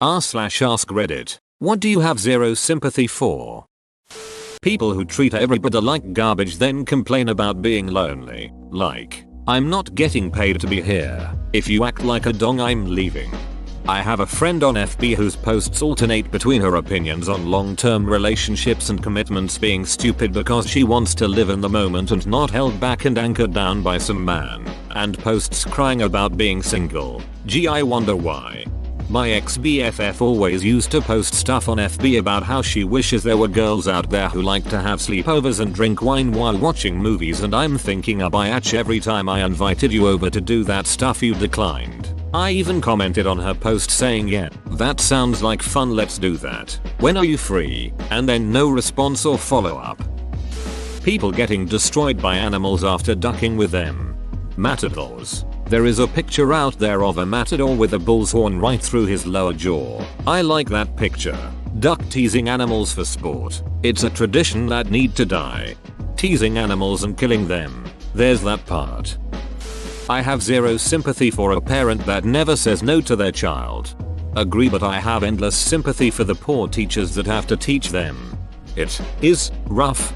r/ask Reddit. What do you have zero sympathy for? People who treat everybody like garbage then complain about being lonely. Like, I'm not getting paid to be here. If you act like a dong, I'm leaving. I have a friend on FB whose posts alternate between her opinions on long-term relationships and commitments being stupid because she wants to live in the moment and not held back and anchored down by some man, and posts crying about being single. Gee, I wonder why. My ex-BFF always used to post stuff on FB about how she wishes there were girls out there who like to have sleepovers and drink wine while watching movies, and I'm thinking Abayach, every time I invited you over to do that stuff you declined. I even commented on her post saying, yeah, that sounds like fun, let's do that. When are you free? And then no response or follow up. People getting destroyed by animals after ducking with them. Matadors. There is a picture out there of a matador with a bull's horn right through his lower jaw. I like that picture. Duck teasing animals for sport. It's a tradition that need to die. Teasing animals and killing them. There's that part. I have zero sympathy for a parent that never says no to their child. Agree, but I have endless sympathy for the poor teachers that have to teach them. It is rough.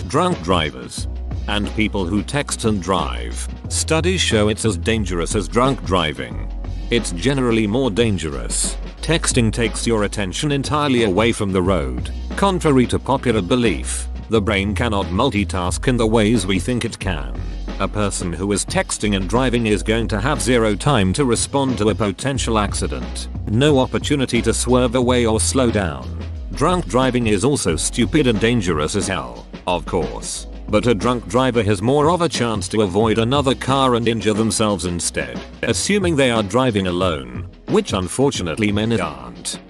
Drunk drivers. And people who text and drive. Studies show it's as dangerous as drunk driving. It's generally more dangerous. Texting takes your attention entirely away from the road. Contrary to popular belief, the brain cannot multitask in the ways we think it can. A person who is texting and driving is going to have zero time to respond to a potential accident. No opportunity to swerve away or slow down. Drunk driving is also stupid and dangerous as hell, of course. But a drunk driver has more of a chance to avoid another car and injure themselves instead, assuming they are driving alone, which unfortunately many aren't.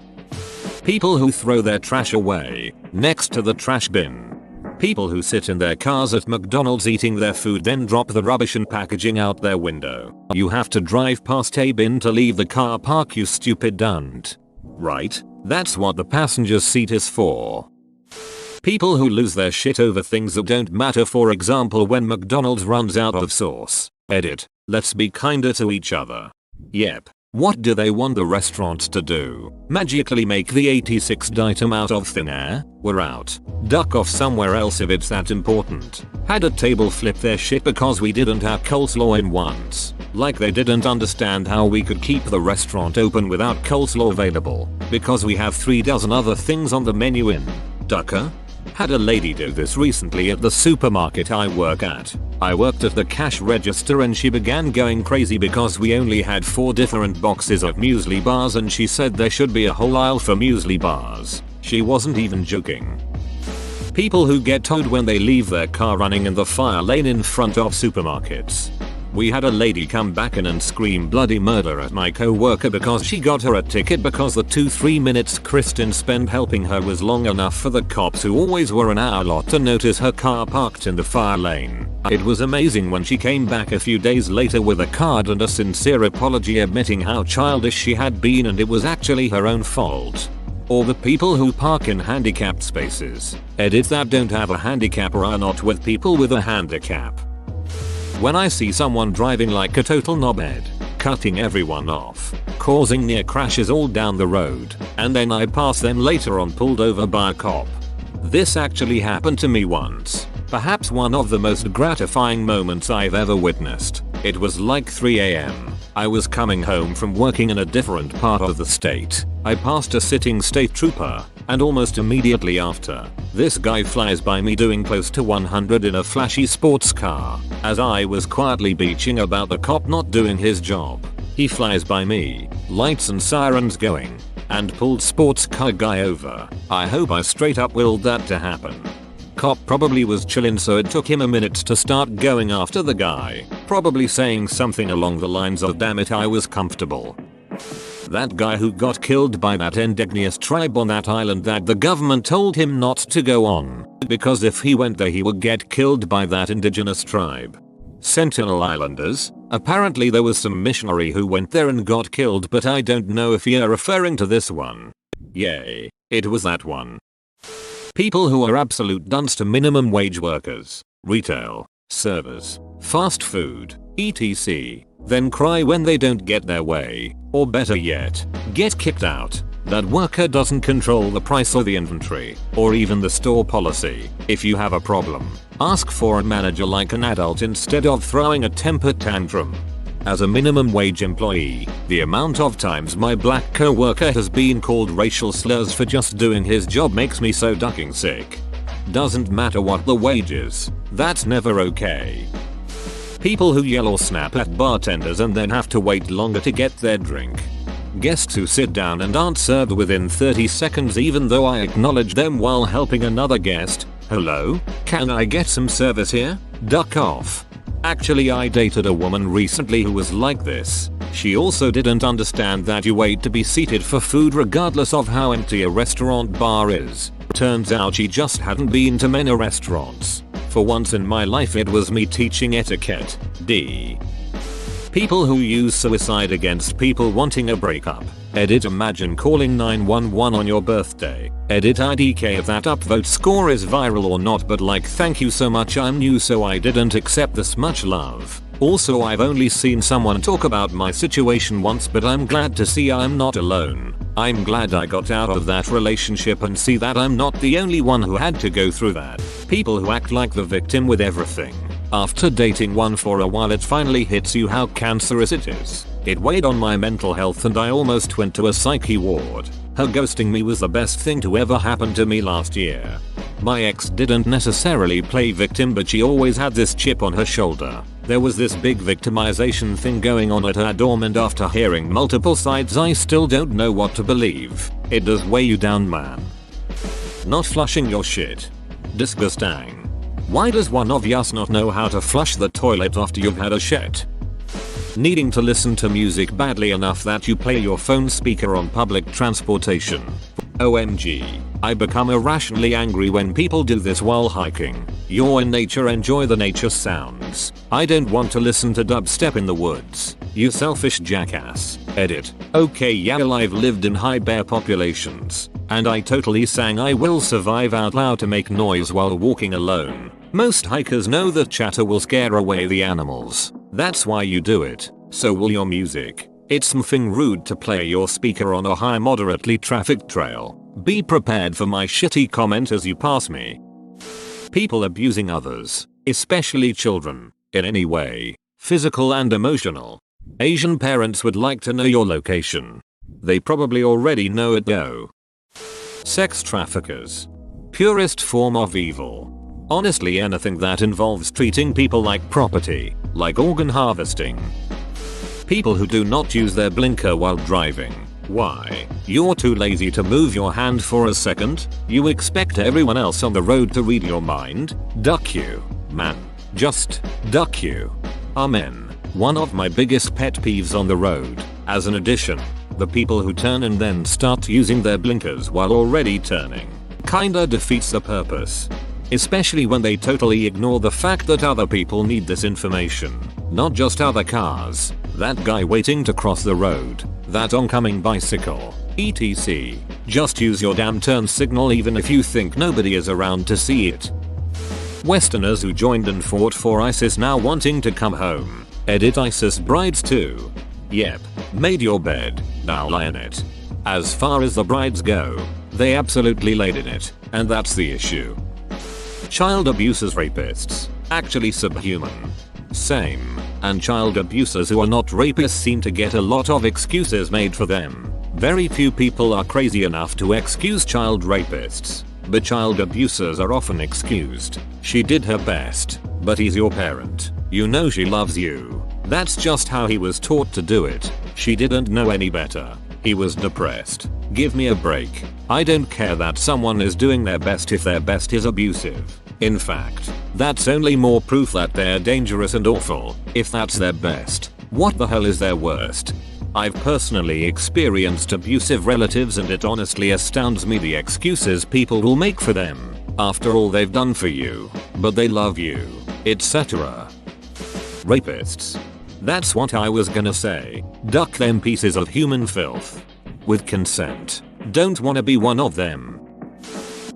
People who throw their trash away, next to the trash bin. People who sit in their cars at McDonald's eating their food then drop the rubbish and packaging out their window. You have to drive past a bin to leave the car park, you stupid dunt. Right? That's what the passenger seat is for. People who lose their shit over things that don't matter, for example when McDonald's runs out of sauce. Edit. Let's be kinder to each other. Yep. What do they want the restaurants to do? Magically make the 86th item out of thin air? We're out. Duck off somewhere else if it's that important. Had a table flip their shit because we didn't have coleslaw in once. Like they didn't understand how we could keep the restaurant open without coleslaw available, because we have 3 dozen other things on the menu in. Ducker? Had a lady do this recently at the supermarket I work at. I worked at the cash register and she began going crazy because we only had 4 different boxes of muesli bars and she said there should be a whole aisle for muesli bars. She wasn't even joking. People who get towed when they leave their car running in the fire lane in front of supermarkets. We had a lady come back in and scream bloody murder at my co-worker because she got her a ticket because the 2-3 minutes Kristen spent helping her was long enough for the cops, who always were an hour lot, to notice her car parked in the fire lane. It was amazing when she came back a few days later with a card and a sincere apology admitting how childish she had been and it was actually her own fault. Or the people who park in handicapped spaces. Edit, that don't have a handicap or are not with people with a handicap. When I see someone driving like a total knobhead, cutting everyone off, causing near crashes all down the road, and then I pass them later on pulled over by a cop. This actually happened to me once. Perhaps one of the most gratifying moments I've ever witnessed. It was like 3 AM. I was coming home from working in a different part of the state. I passed a sitting state trooper, and almost immediately after, this guy flies by me doing close to 100 in a flashy sports car. As I was quietly bitching about the cop not doing his job, he flies by me, lights and sirens going, and pulled sports car guy over. I hope I straight up willed that to happen. Cop probably was chillin', so it took him a minute to start going after the guy, probably saying something along the lines of damn it I was comfortable. That guy who got killed by that indigenous tribe on that island that the government told him not to go on, because if he went there he would get killed by that indigenous tribe. Sentinel Islanders? Apparently there was some missionary who went there and got killed, but I don't know if you're referring to this one. Yay, it was that one. People who are absolute dunce to minimum wage workers, retail, servers, fast food, etc. then cry when they don't get their way, or better yet, get kicked out. That worker doesn't control the price or the inventory, or even the store policy. If you have a problem, ask for a manager like an adult instead of throwing a temper tantrum. As a minimum wage employee, the amount of times my black co-worker has been called racial slurs for just doing his job makes me so ducking sick. Doesn't matter what the wage is, that's never okay. People who yell or snap at bartenders and then have to wait longer to get their drink. Guests who sit down and aren't served within 30 seconds even though I acknowledge them while helping another guest. Hello? Can I get some service here? Duck off. Actually, I dated a woman recently who was like this. She also didn't understand that you wait to be seated for food regardless of how empty a restaurant bar is. Turns out she just hadn't been to many restaurants. For once in my life it was me teaching etiquette. D. People who use suicide against people wanting a breakup. Edit, imagine calling 911 on your birthday. Edit, IDK if that upvote score is viral or not, but like, thank you so much, I'm new so I didn't accept this much love. Also, I've only seen someone talk about my situation once, but I'm glad to see I'm not alone. I'm glad I got out of that relationship and see that I'm not the only one who had to go through that. People who act like the victim with everything. After dating one for a while, it finally hits you how cancerous it is. It weighed on my mental health and I almost went to a psyche ward. Her ghosting me was the best thing to ever happen to me last year. My ex didn't necessarily play victim, but she always had this chip on her shoulder. There was this big victimization thing going on at her dorm, and after hearing multiple sides I still don't know what to believe. It does weigh you down, man. Not flushing your shit. Disgusting. Why does one of us not know how to flush the toilet after you've had a shit? Needing to listen to music badly enough that you play your phone speaker on public transportation. OMG. I become irrationally angry when people do this while hiking. You're in nature, enjoy the nature sounds. I don't want to listen to dubstep in the woods. You selfish jackass. Edit. Okay, yeah, I've lived in high bear populations, and I totally sang I Will Survive out loud to make noise while walking alone. Most hikers know that chatter will scare away the animals. That's why you do it. So will your music. It's something rude to play your speaker on a high moderately trafficked trail. Be prepared for my shitty comment as you pass me. People abusing others, especially children, in any way, physical and emotional. Asian parents would like to know your location. They probably already know it though. Sex traffickers. Purest form of evil. Honestly, anything that involves treating people like property, like organ harvesting. People who do not use their blinker while driving. Why? You're too lazy to move your hand for a second? You expect everyone else on the road to read your mind? Duck you. Man. Just duck you. Amen. One of my biggest pet peeves on the road. As an addition, the people who turn and then start using their blinkers while already turning. Kinda defeats the purpose. Especially when they totally ignore the fact that other people need this information. Not just other cars. That guy waiting to cross the road. That oncoming bicycle. etc. Just use your damn turn signal even if you think nobody is around to see it. Westerners who joined and fought for ISIS now wanting to come home. Edit, ISIS brides too. Yep. Made your bed. Now lie in it. As far as the brides go, they absolutely laid in it. And that's the issue. Child abusers, rapists. Actually subhuman. Same. And child abusers who are not rapists seem to get a lot of excuses made for them. Very few people are crazy enough to excuse child rapists. But child abusers are often excused. She did her best. But he's your parent. You know she loves you. That's just how he was taught to do it. She didn't know any better. He was depressed. Give me a break. I don't care that someone is doing their best if their best is abusive. In fact, that's only more proof that they're dangerous and awful. If that's their best, what the hell is their worst? I've personally experienced abusive relatives and it honestly astounds me the excuses people will make for them. After all they've done for you, but they love you, etc. Rapists. That's what I was gonna say. Duck them pieces of human filth. With consent. Don't wanna be one of them.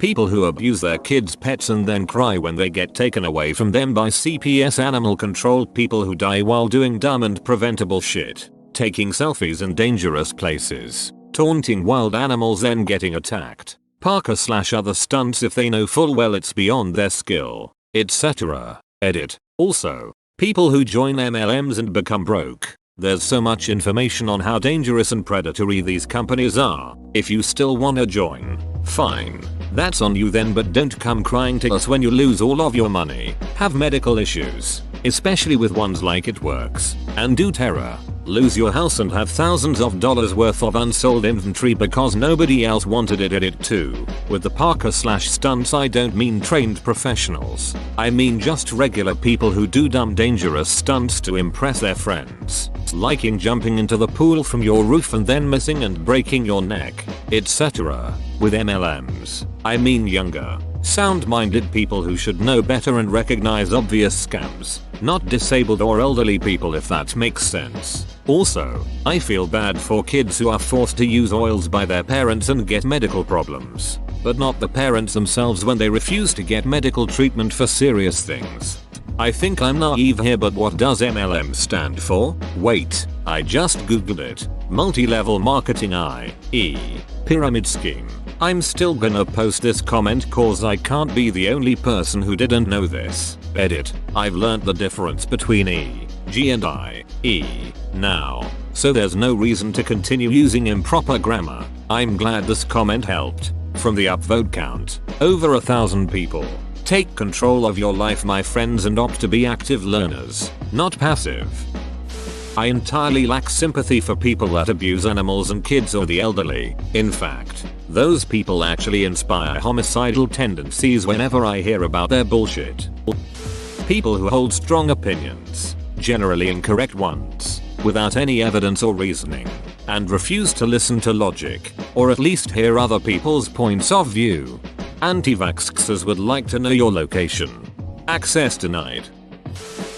People who abuse their kids' pets and then cry when they get taken away from them by CPS animal control. People who die while doing dumb and preventable shit. Taking selfies in dangerous places. Taunting wild animals then getting attacked. Parkour/other stunts if they know full well it's beyond their skill, etc. Edit. Also, people who join MLMs and become broke. There's so much information on how dangerous and predatory these companies are. If you still wanna join, fine. That's on you then, but don't come crying to us when you lose all of your money, have medical issues, especially with ones like It Works, and do terror. Lose your house and have thousands of dollars worth of unsold inventory because nobody else wanted it. Edit too. With the Parkour/stunts I don't mean trained professionals. I mean just regular people who do dumb dangerous stunts to impress their friends. Liking jumping into the pool from your roof and then missing and breaking your neck, etc. With MLMs, I mean younger, sound-minded people who should know better and recognize obvious scams. Not disabled or elderly people, if that makes sense. Also, I feel bad for kids who are forced to use oils by their parents and get medical problems, but not the parents themselves when they refuse to get medical treatment for serious things. I think I'm naive here, but what does MLM stand for? Wait, I just googled it. Multi-level marketing, i.e. pyramid scheme. I'm still gonna post this comment cause I can't be the only person who didn't know this. Edit. I've learned the difference between E, G and I.E. now, so there's no reason to continue using improper grammar. I'm glad this comment helped. From the upvote count, over 1,000 people. Take control of your life, my friends, and opt to be active learners, not passive. I entirely lack sympathy for people that abuse animals and kids or the elderly. In fact, those people actually inspire homicidal tendencies whenever I hear about their bullshit. People who hold strong opinions, generally incorrect ones, without any evidence or reasoning, and refuse to listen to logic, or at least hear other people's points of view. Anti-vaxxers would like to know your location. Access denied.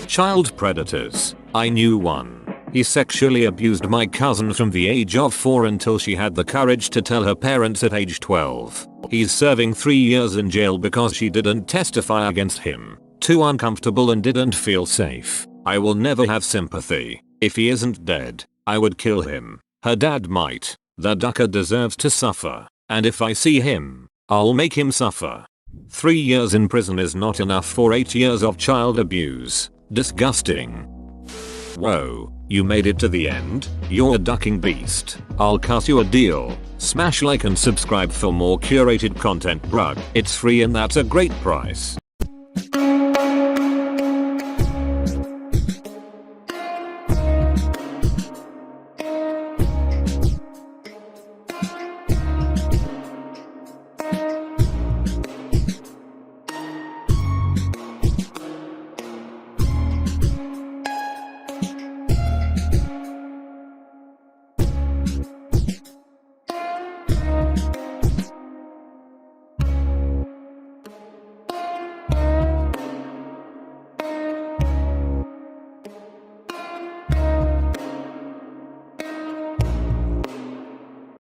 Child predators. I knew one. He sexually abused my cousin from the age of 4 until she had the courage to tell her parents at age 12. He's serving 3 years in jail because she didn't testify against him. Too uncomfortable and didn't feel safe. I will never have sympathy. If he isn't dead, I would kill him. Her dad might. The ducker deserves to suffer. And if I see him, I'll make him suffer. 3 years in prison is not enough for 8 years of child abuse. Disgusting. Whoa, you made it to the end? You're a ducking beast. I'll cut you a deal. Smash like and subscribe for more curated content, bruh. It's free and that's a great price.